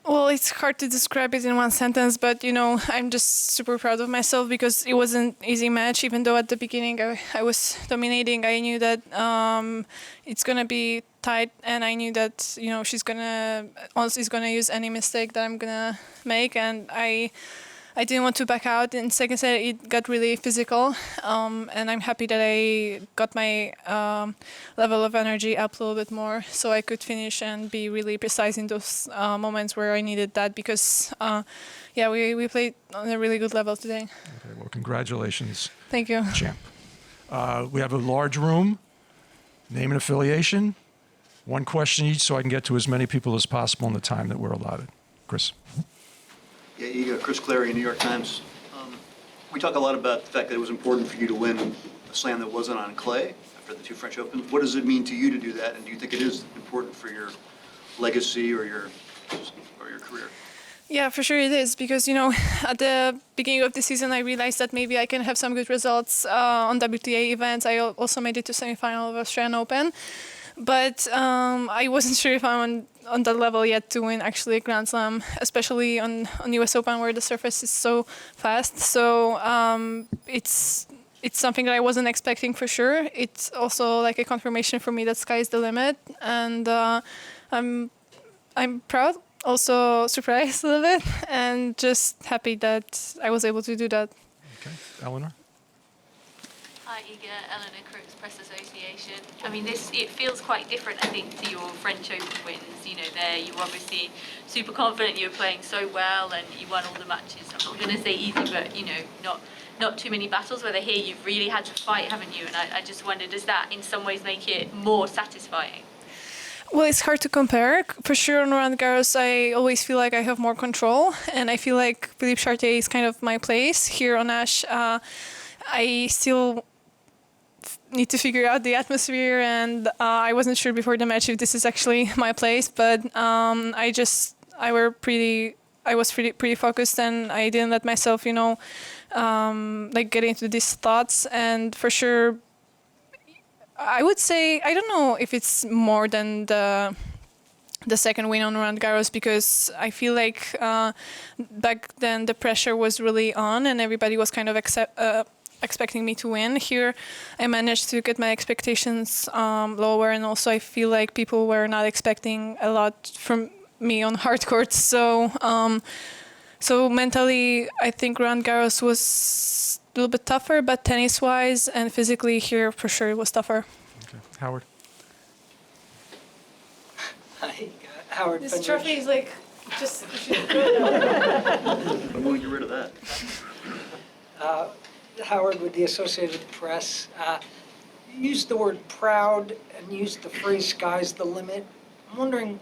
Well, it's hard to describe it in one sentence, but I'm just super proud of myself because it wasn't an easy match. Even though at the beginning I was dominating, I knew that it's gonna be tight, and I knew that Ons is gonna use any mistake that I'm gonna make, and I didn't want to back out. In second set, it got really physical, and I'm happy that I got my level of energy up a little bit more, so I could finish and be really precise in those moments where I needed that. Because, we played on a really good level today. Okay, well, congratulations. Thank you. Champ. We have a large room. Name and affiliation. One question each, so I can get to as many people as possible in the time that we're allotted. Chris. Yeah, Iga, Chris Clary, New York Times. We talk a lot about the fact that it was important for you to win a slam that wasn't on clay after the two French Opens. What does it mean to you to do that, and do you think it is important for your legacy or your career? Yeah, for sure it is, because, at the beginning of the season, I realized that maybe I can have some good results on WTA events. I also made it to semifinal of Australian Open. But I wasn't sure if I'm on that level yet to win actually a Grand Slam, especially on US Open where the surface is so fast. So it's something that I wasn't expecting for sure. It's also like a confirmation for me that sky is the limit, and I'm proud, also surprised a little bit, and just happy that I was able to do that. Okay, Eleanor. Hi, Iga. Eleanor Crooks, Press Association. I mean, it feels quite different, I think, to your French Open wins. There you were obviously super confident, you were playing so well, and you won all the matches. I'm not going to say easy, but, not too many battles, whether here you've really had to fight, haven't you? And I just wonder, does that in some ways make it more satisfying? Well, it's hard to compare. For sure, on Roland Garros, I always feel like I have more control, and I feel like Philippe Chartier is kind of my place. Here on Ash, I still need to figure out the atmosphere, and I wasn't sure before the match if this is actually my place, but I was pretty focused, and I didn't let myself, get into these thoughts. And for sure, I would say, I don't know if it's more than the second win on Roland Garros, because I feel like back then the pressure was really on, and everybody was kind of expecting me to win. Here I managed to get my expectations lower, and also I feel like people were not expecting a lot from me on hard courts. So mentally I think Roland Garros was a little bit tougher, but tennis wise and physically here for sure it was tougher. Okay. Howard. Hi, Howard. This trophy is like just I'm going to get rid of that. Howard with the Associated Press. You used the word proud and used the phrase sky's the limit. I'm wondering,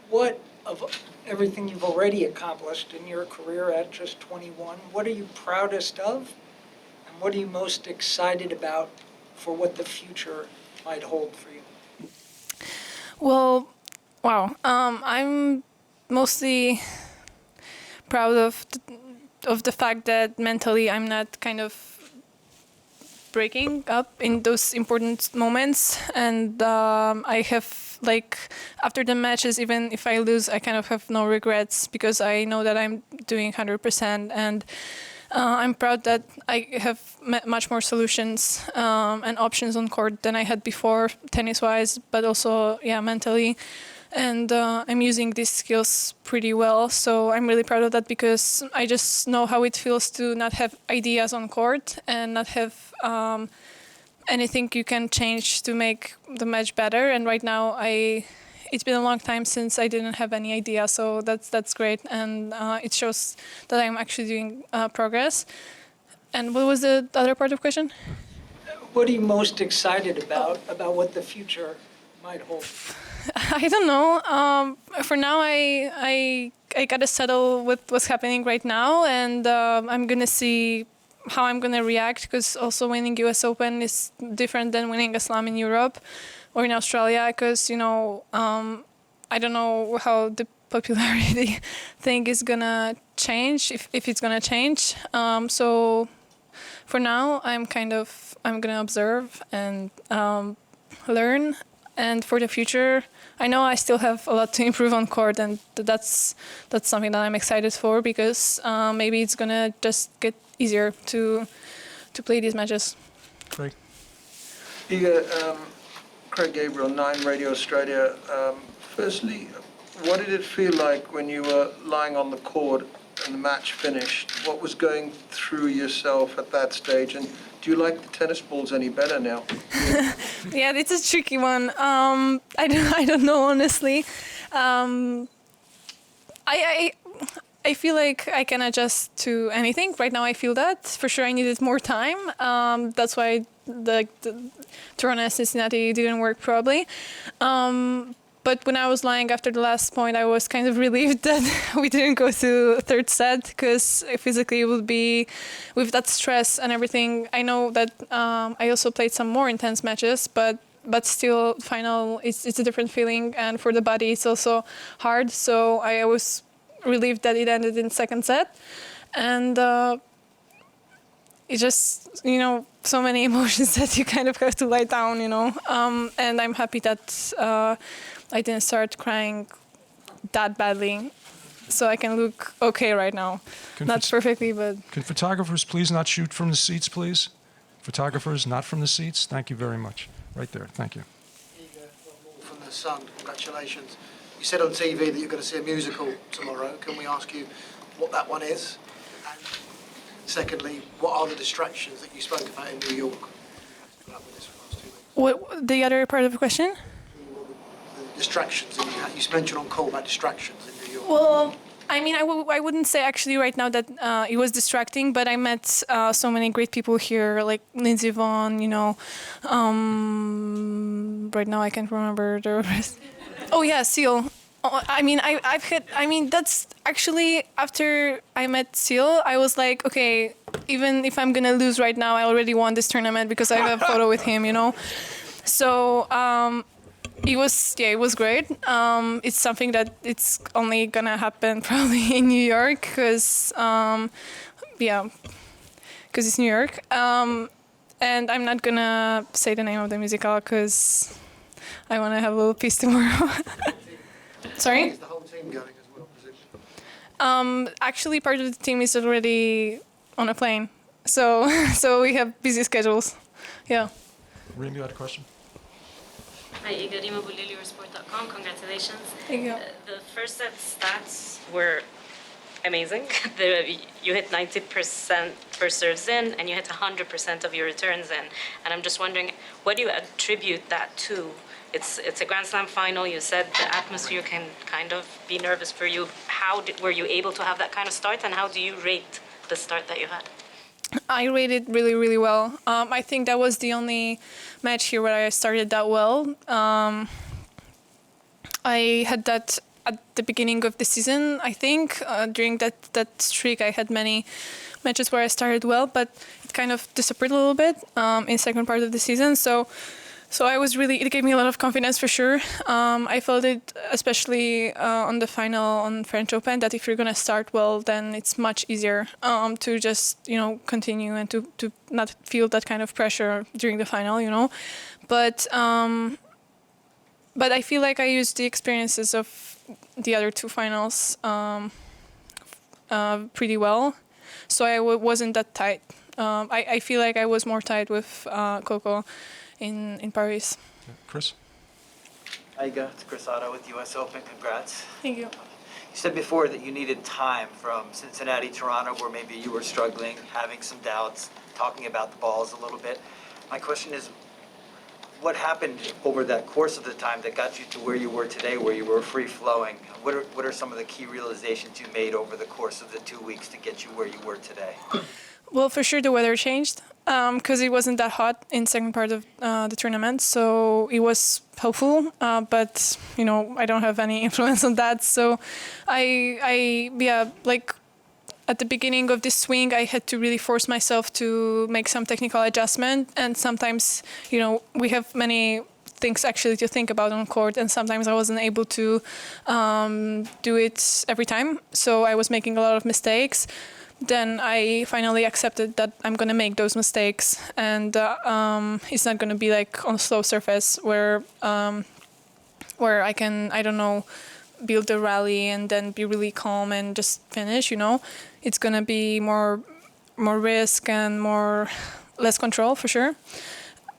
what of everything you've already accomplished in your career at just 21, what are you proudest of? And what are you most excited about for what the future might hold for you? Well, wow. I'm mostly proud of the fact that mentally I'm not kind of breaking up in those important moments, and I have, like, after the matches, even if I lose, I kind of have no regrets, because I know that I'm doing 100%, and I'm proud that I have much more solutions and options on court than I had before, tennis-wise, but also, mentally. And I'm using these skills pretty well, so I'm really proud of that, because I just know how it feels to not have ideas on court and not have anything you can change to make the match better. And right now, it's been a long time since I didn't have any idea, so that's great, and it shows that I'm actually doing progress. And what was the other part of the question? What are you most excited about what the future might hold? I don't know. For now, I gotta settle with what's happening right now, and I'm gonna see how I'm gonna react, because also winning US Open is different than winning a slam in Europe or in Australia, because I don't know how the popularity thing is gonna change, if it's gonna change. So for now, I'm gonna observe and learn. And for the future, I know I still have a lot to improve on court, and that's something that I'm excited for, because maybe it's gonna just get easier to play these matches. Great. Iga, Craig Gabriel, 9 Radio Australia. Firstly, what did it feel like when you were lying on the court and the match finished? What was going through yourself at that stage? And do you like the tennis balls any better now? Yeah, it's a tricky one. I don't know, honestly. I feel like I can adjust to anything. Right now I feel that. For sure I needed more time. That's why the Toronto and Cincinnati didn't work probably. But when I was lying after the last point, I was kind of relieved that we didn't go to third set, because physically it would be, with that stress and everything. I know that I also played some more intense matches, but still, final, it's a different feeling, and for the body it's also hard. So I was relieved that it ended in second set, and it's just, so many emotions that you kind of have to lie down, and I'm happy that I didn't start crying that badly, so I can look okay right now. Not perfectly, but... Can photographers please not shoot from the seats, please? Photographers, not from the seats. Thank you very much. Right there. Thank you. Iga, one more from the Sun. Congratulations. You said on TV that you're going to see a musical tomorrow. Can we ask you what that one is? And secondly, what are the distractions that you spoke about in New York? What the other part of the question? The distractions that you mentioned on call about distractions in New York. Well, I mean, I wouldn't say actually right now that it was distracting, but I met so many great people here, like Lindsey Vonn, right now I can't remember the rest. Oh yeah, Seal. That's actually, after I met Seal, I was like, okay, even if I'm gonna lose right now, I already won this tournament because I have a photo with him, So it was great. It's something that it's only gonna happen probably in New York, because it's New York. And I'm not gonna say the name of the musical because I want to have a little peace tomorrow. Sorry? Is the whole team going as well, presumably? Actually, part of the team is already on a plane, so we have busy schedules. Yeah. Reem, you had a question? Hi, Iga Eurosport.com. Congratulations. Thank you. The first set stats were amazing. You hit 90% for serves in, and you hit 100% of your returns in. And I'm just wondering, what do you attribute that to? It's a Grand Slam final. You said the atmosphere can kind of be nervous for you. Were you able to have that kind of start, and how do you rate the start that you had? I rated really, really well. I think that was the only match here where I started that well. I had that at the beginning of the season, I think. During that streak, I had many matches where I started well, but it kind of disappeared a little bit in second part of the season. So it gave me a lot of confidence for sure. I felt it especially on the final on French Open, that if you're going to start well, then it's much easier to just, continue and to not feel that kind of pressure during the final, But I feel like I used the experiences of the other two finals pretty well. So I wasn't that tight. I feel like I was more tight with Coco in Paris. Yeah. Chris? Hi, Iga. It's Chris Otto with US Open. Congrats. Thank you. You said before that you needed time from Cincinnati, Toronto, where maybe you were struggling, having some doubts, talking about the balls a little bit. My question is, what happened over that course of the time that got you to where you were today, where you were free-flowing? What are some of the key realizations you made over the course of the 2 weeks to get you where you were today? Well, for sure the weather changed because it wasn't that hot in second part of the tournament, so it was helpful. But I don't have any influence on that. So at the beginning of this swing, I had to really force myself to make some technical adjustment, and sometimes we have many things actually to think about on court, and sometimes I wasn't able to do it every time. So I was making a lot of mistakes. then I finally accepted that I'm gonna make those mistakes, and it's not gonna be like on a slow surface where I can, I don't know, build a rally and then be really calm and just finish. It's gonna be more risk and less control for sure.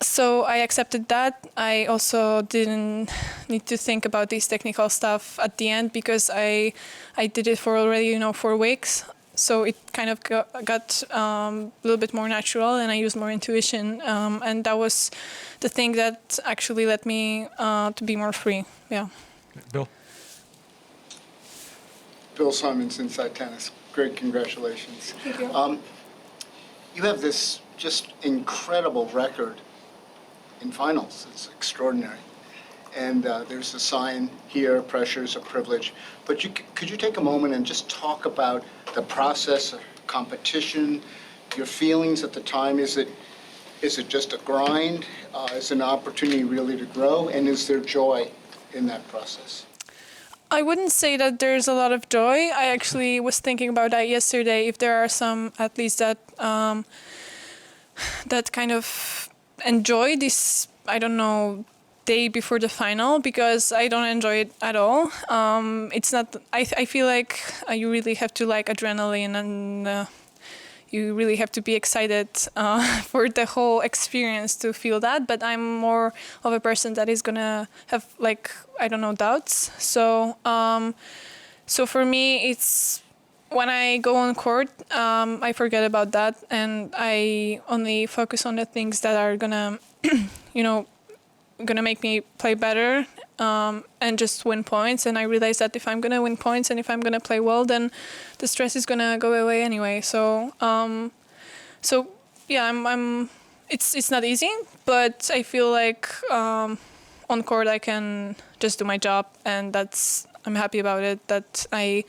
So I accepted that. I also didn't need to think about this technical stuff at the end because I did it for already 4 weeks. So it kind of got a little bit more natural, and I used more intuition. And that was the thing that actually led me to be more free. Yeah. Bill? Bill Simons, Inside Tennis. Great, congratulations. Thank you. You have this just incredible record in finals. It's extraordinary. And there's a sign here, pressure is a privilege. But could you take a moment and just talk about the process of competition, your feelings at the time? Is it just a grind? Is it an opportunity really to grow? And is there joy in that process? I wouldn't say that there's a lot of joy. I actually was thinking about that yesterday. If there are some athletes that kind of enjoy this, I don't know, day before the final, because I don't enjoy it at all. It's not. I feel like you really have to like adrenaline, and you really have to be excited for the whole experience to feel that. But I'm more of a person that is gonna have like, I don't know, doubts. So for me, it's when I go on court, I forget about that, and I only focus on the things that are gonna, gonna make me play better, and just win points. And I realize that if I'm gonna win points and if I'm gonna play well, then the stress is gonna go away anyway. So yeah, I'm. It's not easy, but I feel like on court I can just do my job, and I'm happy about it. That I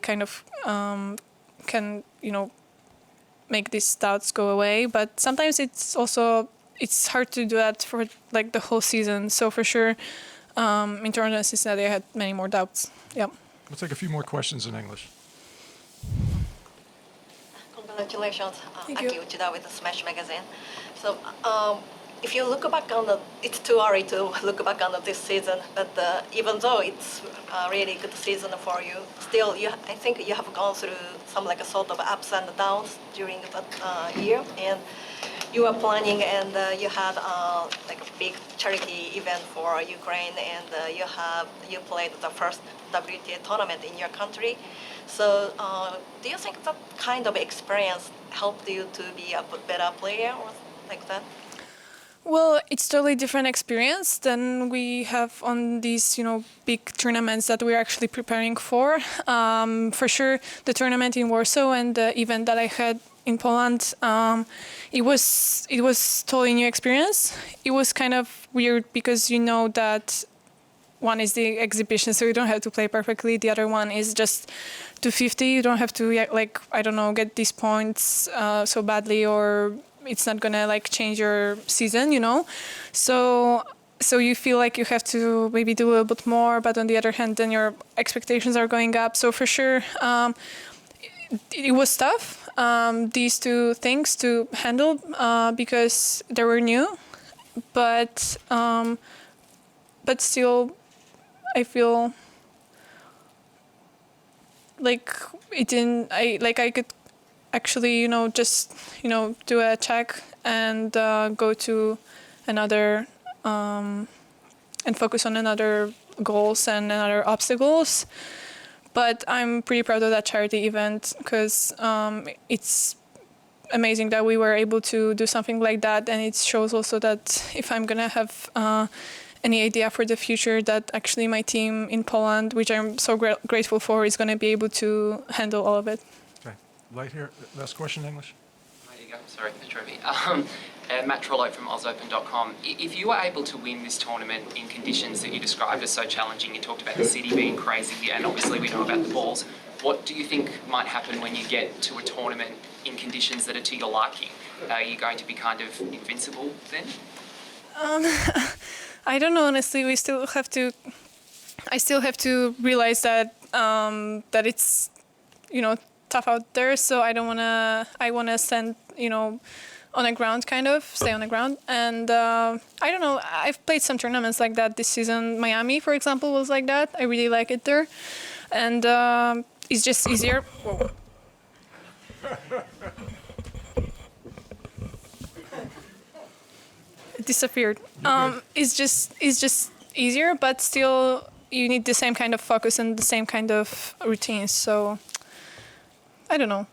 kind of can make these doubts go away. But sometimes it's hard to do that for like the whole season. So for sure, in Toronto and Cincinnati, I had many more doubts. Yeah. We'll take a few more questions in English. Congratulations, Thank you. Aki Uchida with the Smash Magazine. So if you look back on it's too early to look back on this season, but even though it's a really good season for you, still I think you have gone through some like a sort of ups and downs during that year, and you were planning, and you had like a big charity event for Ukraine, and you played the first WTA tournament in your country. So do you think that kind of experience helped you to be a better player or like that? Well, it's totally different experience than we have on these, big tournaments that we're actually preparing for. For sure, the tournament in Warsaw and the event that I had in Poland, it was totally new experience. It was kind of weird because that one is the exhibition, so you don't have to play perfectly. The other one is just 250. You don't have to get these points so badly, or it's not gonna change your season, So you feel like you have to maybe do a little bit more, but on the other hand, then your expectations are going up. So for sure, it was tough. These two things to handle because they were new, but still, I feel like it didn't. I could actually, just do a check and go to another and focus on another goals and another obstacles. But I'm pretty proud of that charity event because it's amazing that we were able to do something like that, and it shows also that if I'm gonna have any idea for the future, that actually my team in Poland, which I'm so grateful for, is gonna be able to handle all of it. Okay, right here, last question in English. There you go, sorry, the trophy. Matt Trollo from OzOpen.com. If you were able to win this tournament in conditions that you described as so challenging, you talked about the city being crazy, and obviously we know about the balls, what do you think might happen when you get to a tournament in conditions that are to your liking? Are you going to be kind of invincible then? I don't know, honestly. I still have to realize that that it's, tough out there, so I want to stand, on the ground, kind of stay on the ground. And I don't know, I've played some tournaments like that this season. Miami, for example, was like that. I really like it there, and it's just easier. Whoa. It disappeared. It's just easier, but still you need the same kind of focus and the same kind of routines. So I don't know.